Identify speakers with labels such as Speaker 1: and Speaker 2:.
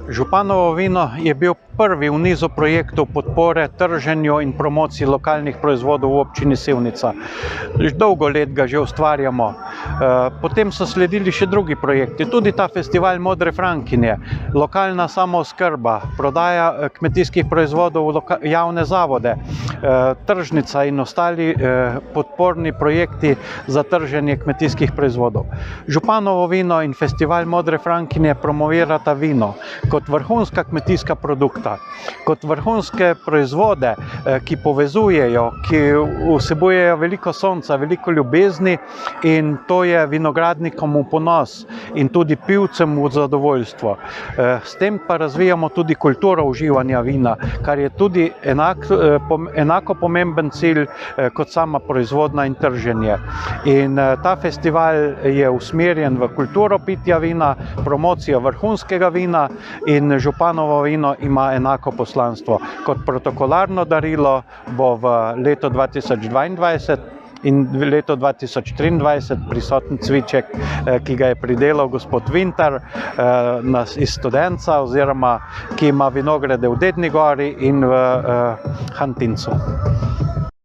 Speaker 1: Županovo vino je bil prvi v nizu projektov podpore trženju in promociji lokalnih proizvodov v občini Sevnica. Dolgo let ga že ustvarjamo. Potem so sledili še drugi projekti, tudi ta festival Modre Frankinje, lokalna samooskrba, prodaja kmetijskih proizvodov v javne zavode, tržnica in ostali podporni projekti za trženje kmetijskih proizvodov. Županovo vino in festival Modre Frankinje promovirata vino kot vrhunska kmetijska produkta, kot vrhunske proizvode, ki povezujejo, ki vsebujejo veliko sonca, veliko ljubezni, in to je vinogradnikom v ponos in tudi pivcem v zadovoljstvo. S tem pa razvijamo tudi kulturo uživanja vina, kar je tudi enako pomemben cilj kot sama proizvodnja in trženje. In ta festival je usmerjen v kulturo pitja vina, promocijo vrhunskega vina, in Županovo vino ima enako poslanstvo. Kot protokolarno darilo bo v letu 2022 in v letu 2023 prisoten cviček, ki ga je pridelal gospod Vintar iz Studenca, oziroma ki ima vinograde v Dedni gori in v Hantincu.